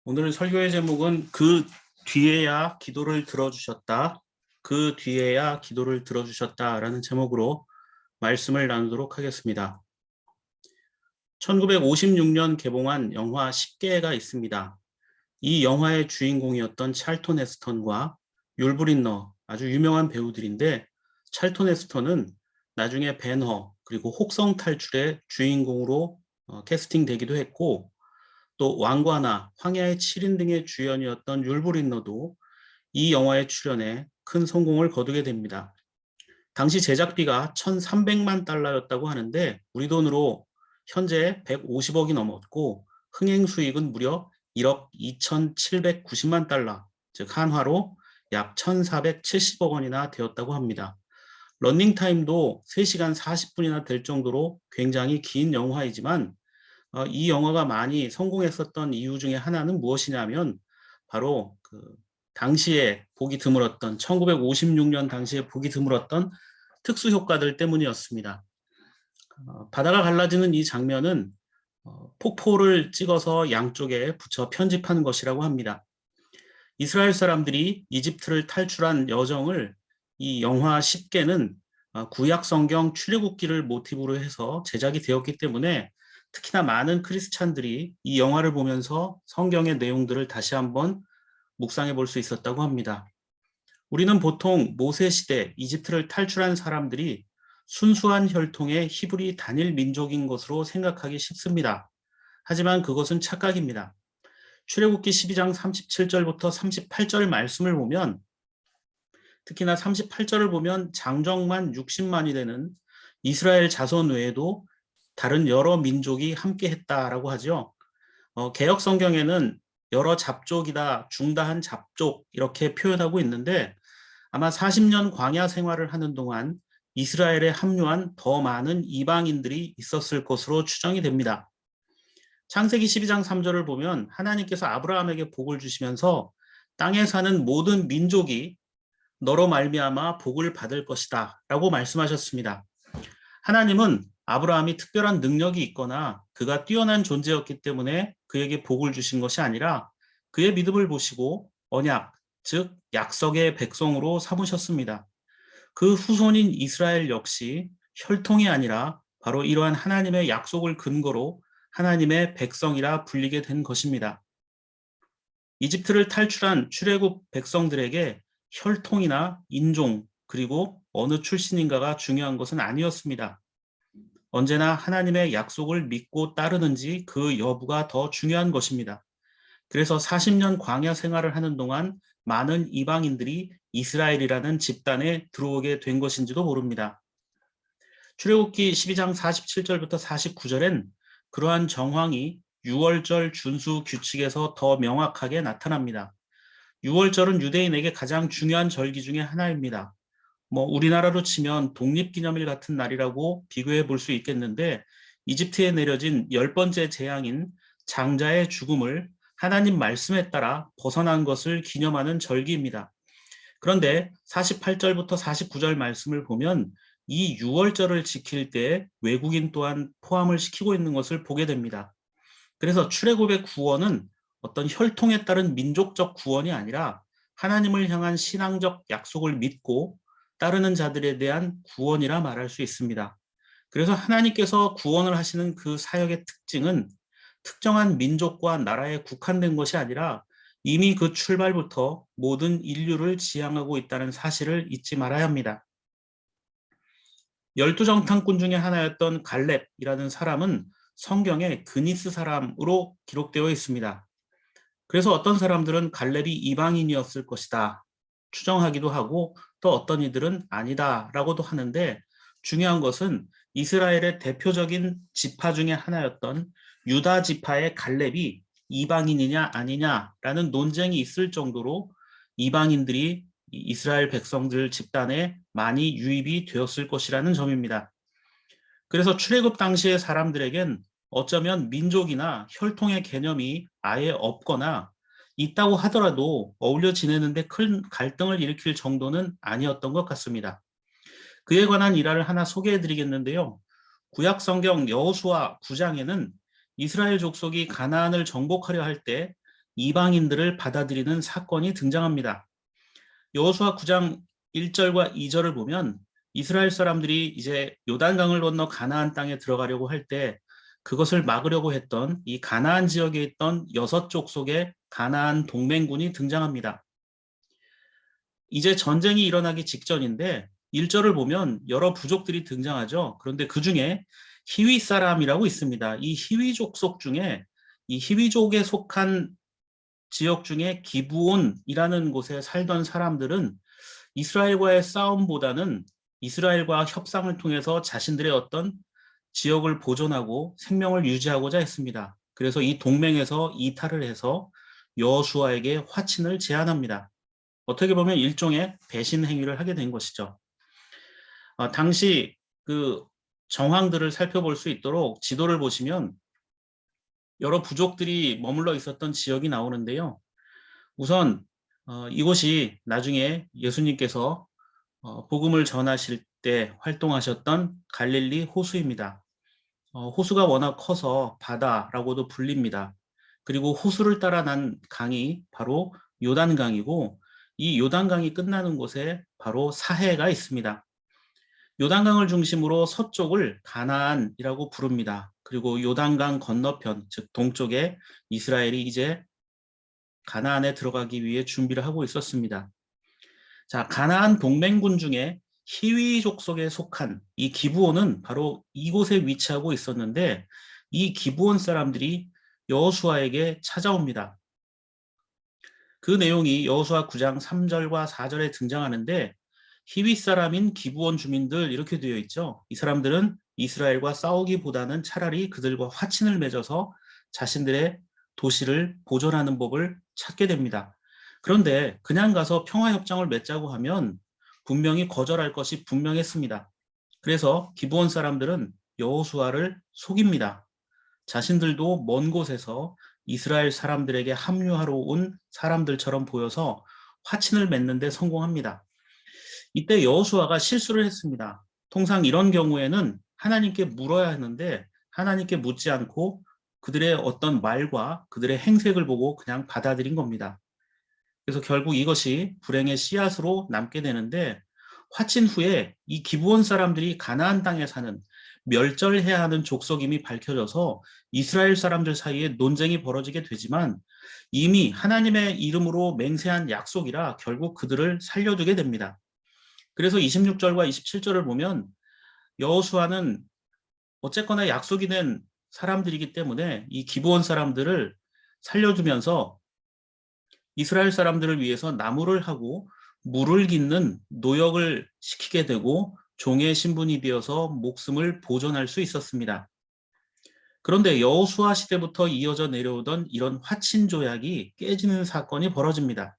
오늘 설교의 제목은 그 뒤에야 기도를 들어주셨다. 그 뒤에야 기도를 들어주셨다라는 제목으로 말씀을 나누도록 하겠습니다. 1956년 개봉한 영화 10개가 있습니다. 이 영화의 주인공이었던 찰톤 헤스턴과 율 브린너, 아주 유명한 배우들인데, 찰톤 헤스턴은 나중에 벤허 그리고 혹성 탈출의 주인공으로 캐스팅되기도 했고, 또 왕과나 황야의 7인 등의 주연이었던 율 브린너도 이 영화에 출연해 큰 성공을 거두게 됩니다. 당시 제작비가 1,300만 달러였다고 하는데 우리 돈으로 현재 150억이 넘었고, 흥행 수익은 무려 1억 2,790만 달러, 즉 한화로 약 1,470억 원이나 되었다고 합니다. 러닝타임도 3시간 40분이나 될 정도로 굉장히 긴 영화이지만, 이 영화가 많이 성공했었던 이유 중에 하나는 무엇이냐면 바로 당시에 보기 드물었던 1956년 당시에 보기 드물었던 특수 효과들 때문이었습니다. 바다가 갈라지는 이 장면은 폭포를 찍어서 양쪽에 붙여 편집한 것이라고 합니다. 이스라엘 사람들이 이집트를 탈출한 여정을 이 영화 10개는 구약 성경 출애굽기를 모티브로 해서 제작이 되었기 때문에 특히나 많은 크리스찬들이 이 영화를 보면서 성경의 내용들을 다시 한번 묵상해 볼 수 있었다고 합니다. 우리는 보통 모세 시대 이집트를 탈출한 사람들이 순수한 혈통의 히브리 단일 민족인 것으로 생각하기 쉽습니다. 하지만 그것은 착각입니다. 출애굽기 12장 37절부터 38절 말씀을 보면, 특히나 38절을 보면 장정만 60만이 되는 이스라엘 자손 외에도 다른 여러 민족이 함께 했다라고 하죠. 개역 성경에는 여러 잡족이다, 중다한 잡족 이렇게 표현하고 있는데, 아마 40년 광야 생활을 하는 동안 이스라엘에 합류한 더 많은 이방인들이 있었을 것으로 추정이 됩니다. 창세기 12장 3절을 보면 하나님께서 아브라함에게 복을 주시면서 땅에 사는 모든 민족이 너로 말미암아 복을 받을 것이다 라고 말씀하셨습니다. 하나님은 아브라함이 특별한 능력이 있거나 그가 뛰어난 존재였기 때문에 그에게 복을 주신 것이 아니라 그의 믿음을 보시고 언약, 즉 약속의 백성으로 삼으셨습니다. 그 후손인 이스라엘 역시 혈통이 아니라 바로 이러한 하나님의 약속을 근거로 하나님의 백성이라 불리게 된 것입니다. 이집트를 탈출한 출애굽 백성들에게 혈통이나 인종 그리고 어느 출신인가가 중요한 것은 아니었습니다. 언제나 하나님의 약속을 믿고 따르는지 그 여부가 더 중요한 것입니다. 그래서 40년 광야 생활을 하는 동안 많은 이방인들이 이스라엘이라는 집단에 들어오게 된 것인지도 모릅니다. 출애굽기 12장 47절부터 49절엔 그러한 정황이 유월절 준수 규칙에서 더 명확하게 나타납니다. 유월절은 유대인에게 가장 중요한 절기 중에 하나입니다. 우리나라로 치면 독립기념일 같은 날이라고 비교해 볼 수 있겠는데, 이집트에 내려진 10번째 재앙인 장자의 죽음을 하나님 말씀에 따라 벗어난 것을 기념하는 절기입니다. 그런데 48절부터 49절 말씀을 보면 이 유월절을 지킬 때 외국인 또한 포함을 시키고 있는 것을 보게 됩니다. 그래서 출애굽의 구원은 어떤 혈통에 따른 민족적 구원이 아니라 하나님을 향한 신앙적 약속을 믿고 따르는 자들에 대한 구원이라 말할 수 있습니다. 그래서 하나님께서 구원을 하시는 그 사역의 특징은 특정한 민족과 나라에 국한된 것이 아니라 이미 그 출발부터 모든 인류를 지향하고 있다는 사실을 잊지 말아야 합니다. 12정탐꾼 중에 하나였던 갈렙이라는 사람은 성경에 그니스 사람으로 기록되어 있습니다. 그래서 어떤 사람들은 갈렙이 이방인이었을 것이다 추정하기도 하고, 또 어떤 이들은 아니다라고도 하는데, 중요한 것은 이스라엘의 대표적인 지파 중에 하나였던 유다 지파의 갈렙이 이방인이냐 아니냐라는 논쟁이 있을 정도로 이방인들이 이스라엘 백성들 집단에 많이 유입이 되었을 것이라는 점입니다. 그래서 출애굽 당시의 사람들에겐 어쩌면 민족이나 혈통의 개념이 아예 없거나 있다고 하더라도 어울려 지내는데 큰 갈등을 일으킬 정도는 아니었던 것 같습니다. 그에 관한 일화를 하나 소개해 드리겠는데요. 구약 성경 여호수아 9장에는 이스라엘 족속이 가나안을 정복하려 할 때 이방인들을 받아들이는 사건이 등장합니다. 여호수아 9장 1절과 2절을 보면 이스라엘 사람들이 이제 요단강을 건너 가나안 땅에 들어가려고 할 때 그것을 막으려고 했던 이 가나안 지역에 있던 6족속의 가나안 동맹군이 등장합니다. 이제 전쟁이 일어나기 직전인데 1절을 보면 여러 부족들이 등장하죠. 그런데 그 중에 히위 사람이라고 있습니다. 이 히위족 중에 이 히위족에 속한 지역 중에 기브온이라는 곳에 살던 사람들은 이스라엘과의 싸움보다는 이스라엘과 협상을 통해서 자신들의 어떤 지역을 보존하고 생명을 유지하고자 했습니다. 그래서 이 동맹에서 이탈을 해서 여호수아에게 화친을 제안합니다. 어떻게 보면 일종의 배신 행위를 하게 된 것이죠. 당시 그 정황들을 살펴볼 수 있도록 지도를 보시면 여러 부족들이 머물러 있었던 지역이 나오는데요. 우선 이곳이 나중에 예수님께서 복음을 전하실 때 활동하셨던 갈릴리 호수입니다. 호수가 워낙 커서 바다라고도 불립니다. 그리고 호수를 따라 난 강이 바로 요단강이고 이 요단강이 끝나는 곳에 바로 사해가 있습니다. 요단강을 중심으로 서쪽을 가나안이라고 부릅니다. 그리고 요단강 건너편, 즉 동쪽에 이스라엘이 이제 가나안에 들어가기 위해 준비를 하고 있었습니다. 자, 가나안 동맹군 중에 히위 족속에 속한 이 기브온은 바로 이곳에 위치하고 있었는데 이 기브온 사람들이 여호수아에게 찾아옵니다. 그 내용이 여호수아 9장 3절과 4절에 등장하는데 히위 사람인 기브온 주민들 이렇게 되어 있죠. 이 사람들은 이스라엘과 싸우기보다는 차라리 그들과 화친을 맺어서 자신들의 도시를 보존하는 법을 찾게 됩니다. 그런데 그냥 가서 평화협정을 맺자고 하면 분명히 거절할 것이 분명했습니다. 그래서 기브온 사람들은 여호수아를 속입니다. 자신들도 먼 곳에서 이스라엘 사람들에게 합류하러 온 사람들처럼 보여서 화친을 맺는 데 성공합니다. 이때 여호수아가 실수를 했습니다. 통상 이런 경우에는 하나님께 물어야 하는데 하나님께 묻지 않고 그들의 어떤 말과 그들의 행색을 보고 그냥 받아들인 겁니다. 그래서 결국 이것이 불행의 씨앗으로 남게 되는데 화친 후에 이 기브온 사람들이 가나안 땅에 사는 멸절해야 하는 족속임이 밝혀져서 이스라엘 사람들 사이에 논쟁이 벌어지게 되지만 이미 하나님의 이름으로 맹세한 약속이라 결국 그들을 살려두게 됩니다. 그래서 26절과 27절을 보면 여호수아는 어쨌거나 약속이 된 사람들이기 때문에 이 기브온 사람들을 살려두면서 이스라엘 사람들을 위해서 나무를 하고 물을 깃는 노역을 시키게 되고 종의 신분이 되어서 목숨을 보존할 수 있었습니다. 그런데 여호수아 시대부터 이어져 내려오던 이런 화친 조약이 깨지는 사건이 벌어집니다.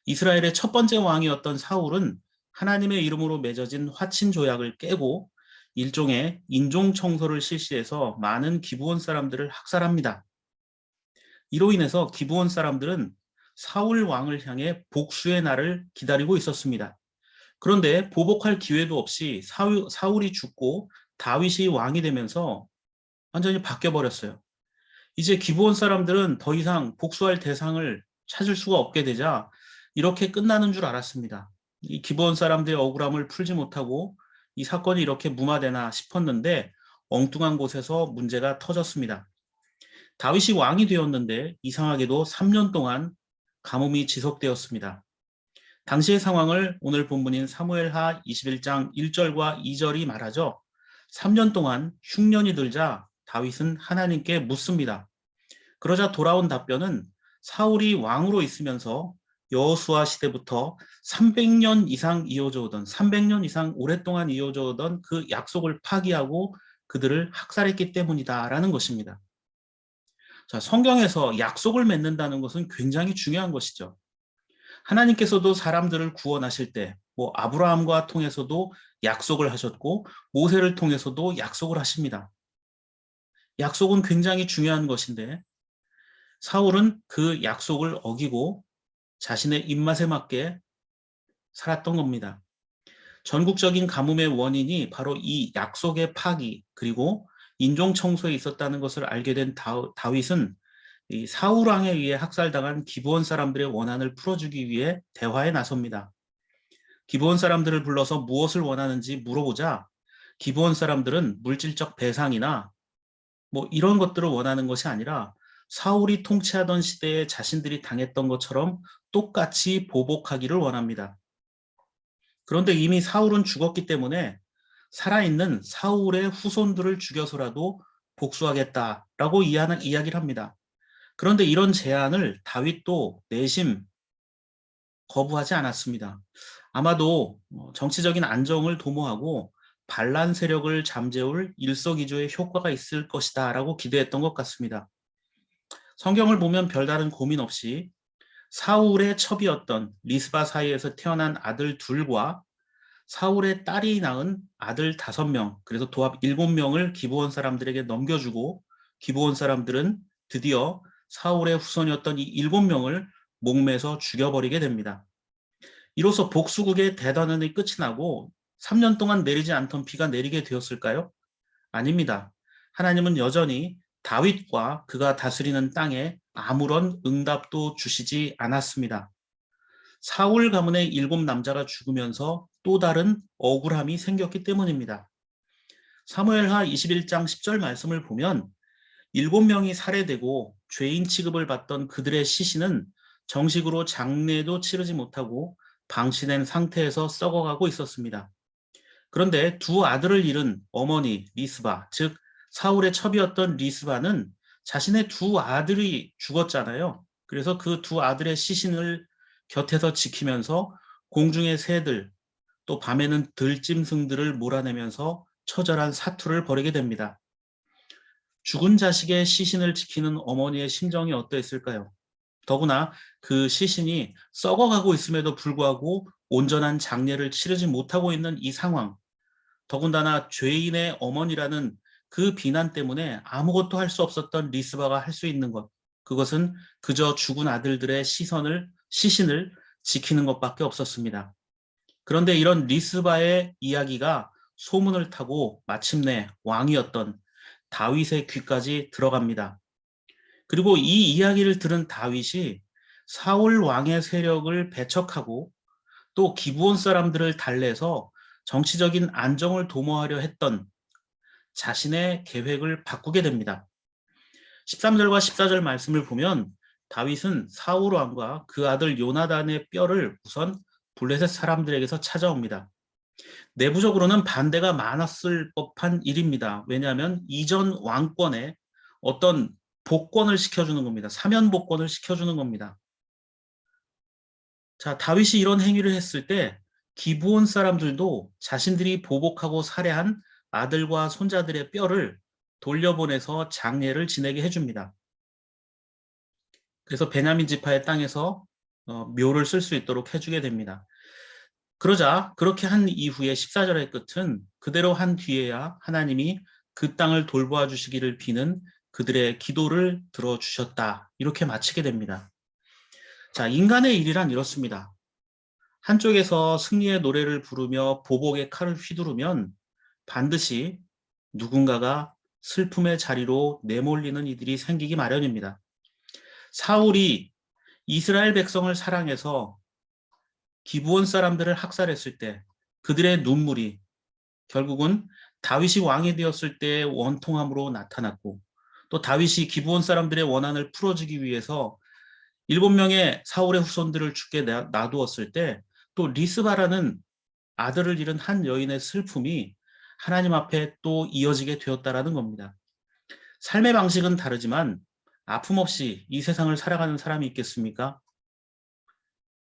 이스라엘의 첫 번째 왕이었던 사울은 하나님의 이름으로 맺어진 화친 조약을 깨고 일종의 인종 청소를 실시해서 많은 기브온 사람들을 학살합니다. 이로 인해서 기브온 사람들은 사울 왕을 향해 복수의 날을 기다리고 있었습니다. 그런데 보복할 기회도 없이 사울이 죽고 다윗이 왕이 되면서 완전히 바뀌어버렸어요. 이제 기브온 사람들은 더 이상 복수할 대상을 찾을 수가 없게 되자 이렇게 끝나는 줄 알았습니다. 이 기브온 사람들의 억울함을 풀지 못하고 이 사건이 이렇게 무마되나 싶었는데 엉뚱한 곳에서 문제가 터졌습니다. 다윗이 왕이 되었는데 이상하게도 3년 동안 가뭄이 지속되었습니다. 당시의 상황을 오늘 본문인 사무엘하 21장 1절과 2절이 말하죠. 3년 동안 흉년이 들자 다윗은 하나님께 묻습니다. 그러자 돌아온 답변은 사울이 왕으로 있으면서 여호수아 시대부터 300년 이상 이어져 오던 300년 이상 오랫동안 이어져 오던 그 약속을 파기하고 그들을 학살했기 때문이다라는 것입니다. 자, 성경에서 약속을 맺는다는 것은 굉장히 중요한 것이죠. 하나님께서도 사람들을 구원하실 때, 아브라함과 통해서도 약속을 하셨고, 모세를 통해서도 약속을 하십니다. 약속은 굉장히 중요한 것인데, 사울은 그 약속을 어기고 자신의 입맛에 맞게 살았던 겁니다. 전국적인 가뭄의 원인이 바로 이 약속의 파기, 그리고 인종 청소에 있었다는 것을 알게 된 다윗은 이 사울 왕에 의해 학살당한 기브온 사람들의 원한을 풀어주기 위해 대화에 나섭니다. 기브온 사람들을 불러서 무엇을 원하는지 물어보자 기브온 사람들은 물질적 배상이나 뭐 이런 것들을 원하는 것이 아니라 사울이 통치하던 시대에 자신들이 당했던 것처럼 똑같이 보복하기를 원합니다. 그런데 이미 사울은 죽었기 때문에 살아있는 사울의 후손들을 죽여서라도 복수하겠다라고 이야기를 합니다. 그런데 이런 제안을 다윗도 내심 거부하지 않았습니다. 아마도 정치적인 안정을 도모하고 반란 세력을 잠재울 일석이조의 효과가 있을 것이다 라고 기대했던 것 같습니다. 성경을 보면 별다른 고민 없이 사울의 첩이었던 리스바 사이에서 태어난 아들 둘과 사울의 딸이 낳은 아들 5명, 그래서 도합 7명을 기브온 사람들에게 넘겨주고 기브온 사람들은 드디어 사울의 후손이었던 이 7명을 목매서 죽여버리게 됩니다. 이로써 복수국의 대단원이 끝이 나고 3년 동안 내리지 않던 비가 내리게 되었을까요? 아닙니다. 하나님은 여전히 다윗과 그가 다스리는 땅에 아무런 응답도 주시지 않았습니다. 사울 가문의 7 남자가 죽으면서 또 다른 억울함이 생겼기 때문입니다. 사무엘하 21장 10절 말씀을 보면 7명이 살해되고 죄인 취급을 받던 그들의 시신은 정식으로 장례도 치르지 못하고 방치된 상태에서 썩어가고 있었습니다. 그런데 2 아들을 잃은 어머니 리스바, 즉 사울의 첩이었던 리스바는 자신의 2 아들이 죽었잖아요. 그래서 그 2 아들의 시신을 곁에서 지키면서 공중의 새들, 또 밤에는 들짐승들을 몰아내면서 처절한 사투를 벌이게 됩니다. 죽은 자식의 시신을 지키는 어머니의 심정이 어떠했을까요? 더구나 그 시신이 썩어가고 있음에도 불구하고 온전한 장례를 치르지 못하고 있는 이 상황, 더군다나 죄인의 어머니라는 그 비난 때문에 아무것도 할 수 없었던 리스바가 할 수 있는 것, 그것은 그저 죽은 아들들의 시신을 지키는 것밖에 없었습니다. 그런데 이런 리스바의 이야기가 소문을 타고 마침내 왕이었던 다윗의 귀까지 들어갑니다. 그리고 이 이야기를 들은 다윗이 사울 왕의 세력을 배척하고 또 기브온 사람들을 달래서 정치적인 안정을 도모하려 했던 자신의 계획을 바꾸게 됩니다. 13절과 14절 말씀을 보면 다윗은 사울 왕과 그 아들 요나단의 뼈를 우선 블레셋 사람들에게서 찾아옵니다. 내부적으로는 반대가 많았을 법한 일입니다. 왜냐하면 이전 왕권에 어떤 복권을 시켜주는 겁니다. 사면 복권을 시켜주는 겁니다. 자, 다윗이 이런 행위를 했을 때 기브온 사람들도 자신들이 보복하고 살해한 아들과 손자들의 뼈를 돌려보내서 장례를 지내게 해줍니다. 그래서 베냐민 지파의 땅에서 묘를 쓸 수 있도록 해주게 됩니다. 그러자 그렇게 한 이후에 14절의 끝은 그대로 한 뒤에야 하나님이 그 땅을 돌보아 주시기를 비는 그들의 기도를 들어주셨다. 이렇게 마치게 됩니다. 자, 인간의 일이란 이렇습니다. 한쪽에서 승리의 노래를 부르며 보복의 칼을 휘두르면 반드시 누군가가 슬픔의 자리로 내몰리는 이들이 생기기 마련입니다. 사울이 이스라엘 백성을 사랑해서 기브온 사람들을 학살했을 때 그들의 눈물이 결국은 다윗이 왕이 되었을 때의 원통함으로 나타났고, 또 다윗이 기브온 사람들의 원한을 풀어주기 위해서 7명의 사울의 후손들을 죽게 놔두었을 때 또 리스바라는 아들을 잃은 한 여인의 슬픔이 하나님 앞에 또 이어지게 되었다라는 겁니다. 삶의 방식은 다르지만 아픔 없이 이 세상을 살아가는 사람이 있겠습니까?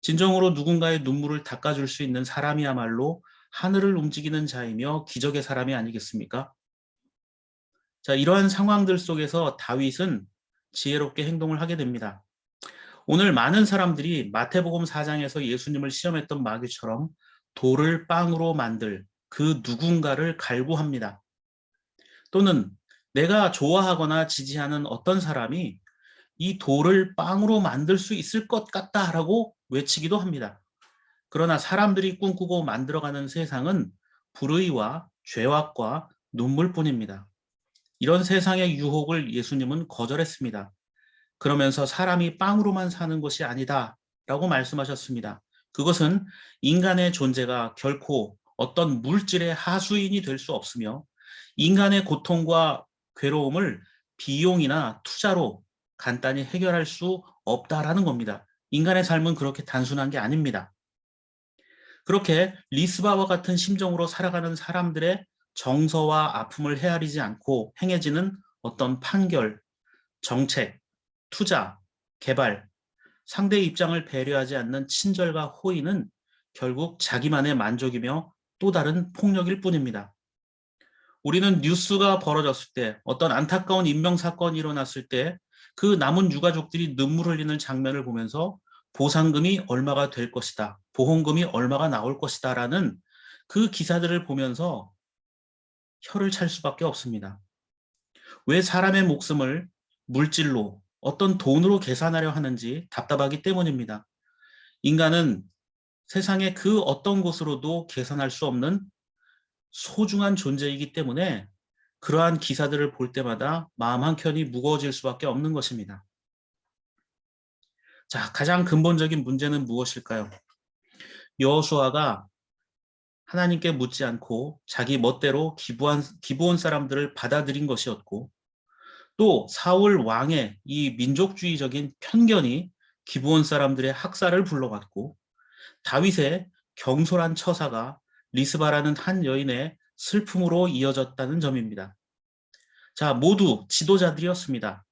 진정으로 누군가의 눈물을 닦아줄 수 있는 사람이야말로 하늘을 움직이는 자이며 기적의 사람이 아니겠습니까? 자, 이러한 상황들 속에서 다윗은 지혜롭게 행동을 하게 됩니다. 오늘 많은 사람들이 마태복음 4장에서 예수님을 시험했던 마귀처럼 돌을 빵으로 만들 그 누군가를 갈구합니다. 또는 내가 좋아하거나 지지하는 어떤 사람이 이 돌을 빵으로 만들 수 있을 것 같다라고 외치기도 합니다. 그러나 사람들이 꿈꾸고 만들어가는 세상은 불의와 죄악과 눈물뿐입니다. 이런 세상의 유혹을 예수님은 거절했습니다. 그러면서 사람이 빵으로만 사는 것이 아니다 라고 말씀하셨습니다. 그것은 인간의 존재가 결코 어떤 물질의 하수인이 될 수 없으며 인간의 고통과 괴로움을 비용이나 투자로 간단히 해결할 수 없다라는 겁니다. 인간의 삶은 그렇게 단순한 게 아닙니다. 그렇게 리스바와 같은 심정으로 살아가는 사람들의 정서와 아픔을 헤아리지 않고 행해지는 어떤 판결, 정책, 투자, 개발, 상대의 입장을 배려하지 않는 친절과 호의는 결국 자기만의 만족이며 또 다른 폭력일 뿐입니다. 우리는 뉴스가 벌어졌을 때, 어떤 안타까운 인명사건이 일어났을 때 그 남은 유가족들이 눈물 흘리는 장면을 보면서 보상금이 얼마가 될 것이다, 보험금이 얼마가 나올 것이다 라는 그 기사들을 보면서 혀를 찰 수밖에 없습니다. 왜 사람의 목숨을 물질로, 어떤 돈으로 계산하려 하는지 답답하기 때문입니다. 인간은 세상의 그 어떤 곳으로도 계산할 수 없는 소중한 존재이기 때문에 그러한 기사들을 볼 때마다 마음 한켠이 무거워질 수밖에 없는 것입니다. 자, 가장 근본적인 문제는 무엇일까요? 여호수아가 하나님께 묻지 않고 자기 멋대로 기브온 사람들을 받아들인 것이었고, 또 사울 왕의 이 민족주의적인 편견이 기브온 사람들의 학살을 불러왔고, 다윗의 경솔한 처사가 리스바라는 한 여인의 슬픔으로 이어졌다는 점입니다. 자, 모두 지도자들이었습니다.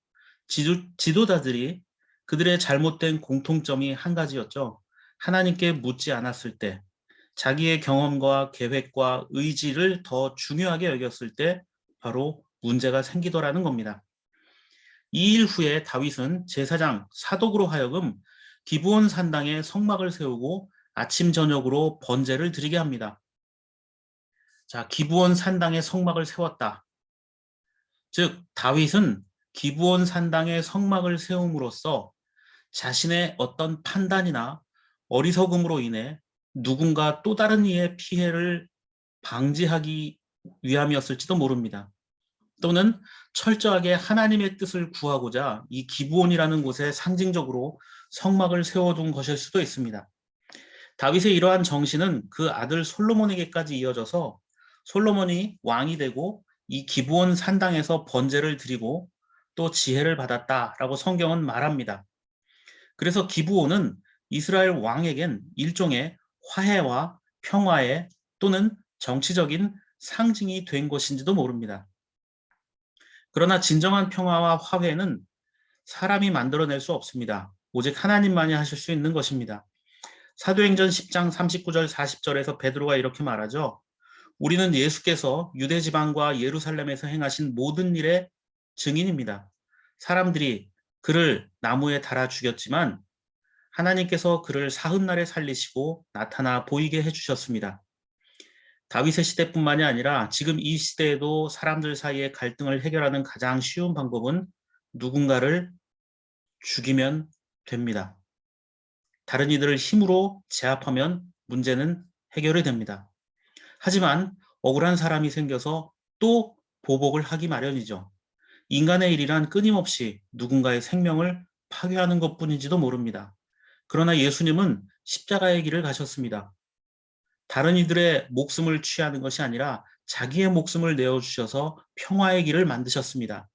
지도자들이 그들의 잘못된 공통점이 한 가지였죠. 하나님께 묻지 않았을 때, 자기의 경험과 계획과 의지를 더 중요하게 여겼을 때 바로 문제가 생기더라는 겁니다. 이 일 후에 다윗은 제사장 사독으로 하여금 기브온 산당에 성막을 세우고 아침 저녁으로 번제를 드리게 합니다. 자, 기브온 산당에 성막을 세웠다. 즉 다윗은 기브온 산당에 성막을 세움으로써 자신의 어떤 판단이나 어리석음으로 인해 누군가 또 다른 이의 피해를 방지하기 위함이었을지도 모릅니다. 또는 철저하게 하나님의 뜻을 구하고자 이 기브온이라는 곳에 상징적으로 성막을 세워둔 것일 수도 있습니다. 다윗의 이러한 정신은 그 아들 솔로몬에게까지 이어져서 솔로몬이 왕이 되고 이 기브온 산당에서 번제를 드리고 또 지혜를 받았다라고 성경은 말합니다. 그래서 기브온은 이스라엘 왕에겐 일종의 화해와 평화의 또는 정치적인 상징이 된 것인지도 모릅니다. 그러나 진정한 평화와 화해는 사람이 만들어낼 수 없습니다. 오직 하나님만이 하실 수 있는 것입니다. 사도행전 10장 39절 40절에서 베드로가 이렇게 말하죠. 우리는 예수께서 유대 지방과 예루살렘에서 행하신 모든 일의 증인입니다. 사람들이 그를 나무에 달아 죽였지만 하나님께서 그를 사흘날에 살리시고 나타나 보이게 해주셨습니다. 다윗의 시대뿐만이 아니라 지금 이 시대에도 사람들 사이의 갈등을 해결하는 가장 쉬운 방법은 누군가를 죽이면 됩니다. 다른 이들을 힘으로 제압하면 문제는 해결이 됩니다. 하지만 억울한 사람이 생겨서 또 보복을 하기 마련이죠. 인간의 일이란 끊임없이 누군가의 생명을 파괴하는 것뿐인지도 모릅니다. 그러나 예수님은 십자가의 길을 가셨습니다. 다른 이들의 목숨을 취하는 것이 아니라 자기의 목숨을 내어주셔서 평화의 길을 만드셨습니다.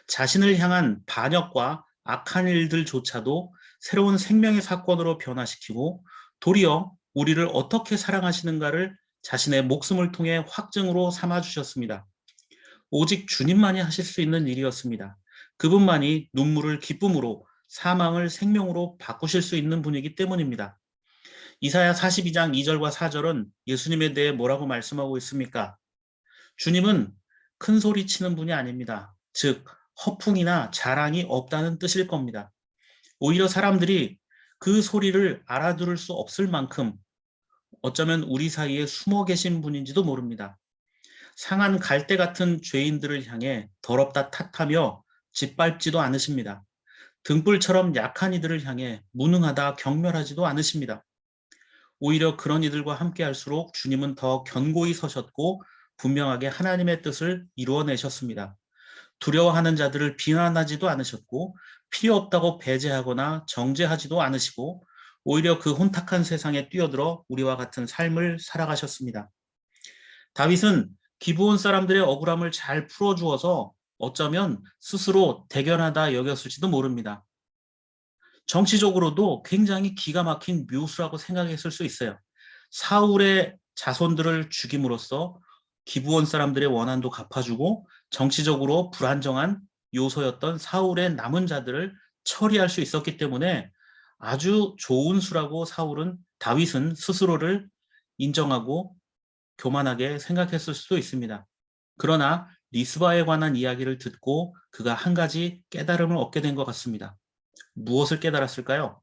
자신을 향한 반역과 악한 일들조차도 새로운 생명의 사건으로 변화시키고 도리어 우리를 어떻게 사랑하시는가를 자신의 목숨을 통해 확증으로 삼아주셨습니다. 오직 주님만이 하실 수 있는 일이었습니다. 그분만이 눈물을 기쁨으로 사망을 생명으로 바꾸실 수 있는 분이기 때문입니다. 이사야 42장 2절과 4절은 예수님에 대해 뭐라고 말씀하고 있습니까? 주님은 큰 소리 치는 분이 아닙니다. 즉 허풍이나 자랑이 없다는 뜻일 겁니다. 오히려 사람들이 그 소리를 알아들을 수 없을 만큼 어쩌면 우리 사이에 숨어 계신 분인지도 모릅니다. 상한 갈대 같은 죄인들을 향해 더럽다 탓하며 짓밟지도 않으십니다. 등불처럼 약한 이들을 향해 무능하다 경멸하지도 않으십니다. 오히려 그런 이들과 함께 할수록 주님은 더 견고히 서셨고 분명하게 하나님의 뜻을 이루어내셨습니다. 두려워하는 자들을 비난하지도 않으셨고 필요 없다고 배제하거나 정죄하지도 않으시고 오히려 그 혼탁한 세상에 뛰어들어 우리와 같은 삶을 살아가셨습니다. 다윗은 기브온 사람들의 억울함을 잘 풀어주어서 어쩌면 스스로 대견하다 여겼을지도 모릅니다. 정치적으로도 굉장히 기가 막힌 묘수라고 생각했을 수 있어요. 사울의 자손들을 죽임으로써 기브온 사람들의 원한도 갚아주고 정치적으로 불안정한 요소였던 사울의 남은 자들을 처리할 수 있었기 때문에 아주 좋은 수라고 다윗은 스스로를 인정하고 교만하게 생각했을 수도 있습니다. 그러나 리스바에 관한 이야기를 듣고 그가 한 가지 깨달음을 얻게 된 것 같습니다. 무엇을 깨달았을까요?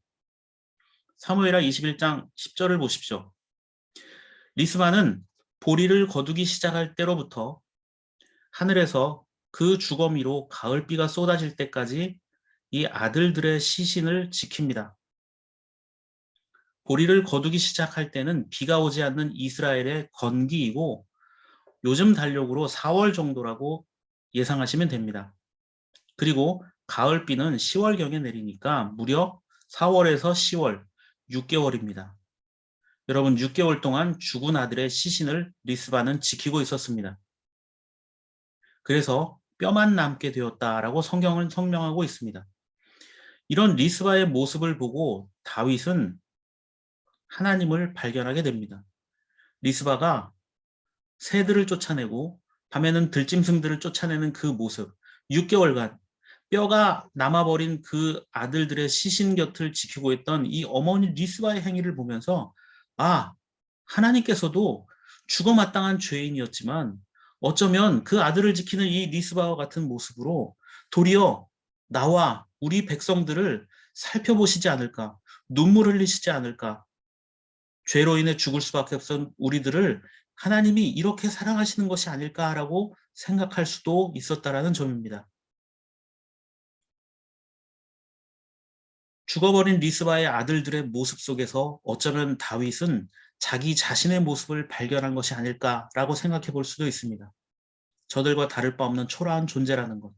사무엘하 21장 10절을 보십시오. 리스바는 보리를 거두기 시작할 때로부터 하늘에서 그 주거미로 가을비가 쏟아질 때까지 이 아들들의 시신을 지킵니다. 보리를 거두기 시작할 때는 비가 오지 않는 이스라엘의 건기이고 요즘 달력으로 4월 정도라고 예상하시면 됩니다. 그리고 가을비는 10월경에 내리니까 무려 4월에서 10월, 6개월입니다. 여러분 6개월 동안 죽은 아들의 시신을 리스바는 지키고 있었습니다. 그래서 뼈만 남게 되었다라고 성경은 설명하고 있습니다. 이런 리스바의 모습을 보고 다윗은 하나님을 발견하게 됩니다. 리스바가 새들을 쫓아내고 밤에는 들짐승들을 쫓아내는 그 모습, 6개월간 뼈가 남아버린 그 아들들의 시신 곁을 지키고 있던 이 어머니 리스바의 행위를 보면서 하나님께서도 죽어 마땅한 죄인이었지만 어쩌면 그 아들을 지키는 이 리스바와 같은 모습으로 도리어 나와 우리 백성들을 살펴보시지 않을까, 눈물 흘리시지 않을까, 죄로 인해 죽을 수밖에 없던 우리들을 하나님이 이렇게 사랑하시는 것이 아닐까라고 생각할 수도 있었다라는 점입니다. 죽어버린 리스바의 아들들의 모습 속에서 어쩌면 다윗은 자기 자신의 모습을 발견한 것이 아닐까라고 생각해 볼 수도 있습니다. 저들과 다를 바 없는 초라한 존재라는 것.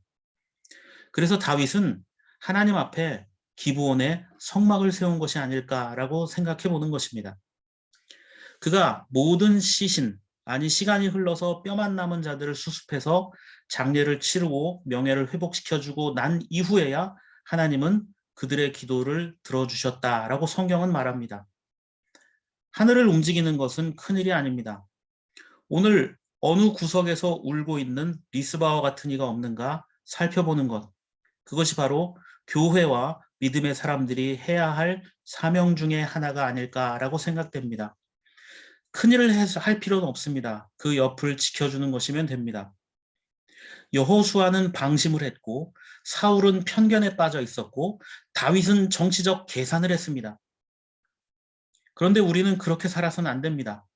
그래서 다윗은 하나님 앞에 기브온에 성막을 세운 것이 아닐까라고 생각해 보는 것입니다. 그가 모든 시간이 흘러서 뼈만 남은 자들을 수습해서 장례를 치르고 명예를 회복시켜주고 난 이후에야 하나님은 그들의 기도를 들어주셨다라고 성경은 말합니다. 하늘을 움직이는 것은 큰일이 아닙니다. 오늘 어느 구석에서 울고 있는 리스바와 같은 이가 없는가 살펴보는 것. 그것이 바로 교회와 믿음의 사람들이 해야 할 사명 중에 하나가 아닐까라고 생각됩니다. 큰일을 할 필요는 없습니다. 그 옆을 지켜주는 것이면 됩니다. 여호수아는 방심을 했고 사울은 편견에 빠져 있었고 다윗은 정치적 계산을 했습니다. 그런데 우리는 그렇게 살아서는 안 됩니다.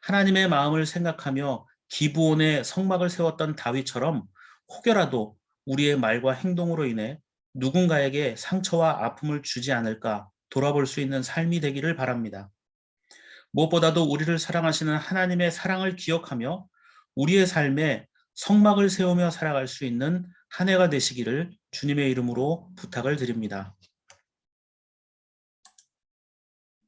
하나님의 마음을 생각하며 기브온에 성막을 세웠던 다윗처럼 혹여라도 우리의 말과 행동으로 인해 누군가에게 상처와 아픔을 주지 않을까 돌아볼 수 있는 삶이 되기를 바랍니다. 무엇보다도 우리를 사랑하시는 하나님의 사랑을 기억하며 우리의 삶에 성막을 세우며 살아갈 수 있는 한 해가 되시기를 주님의 이름으로 부탁을 드립니다.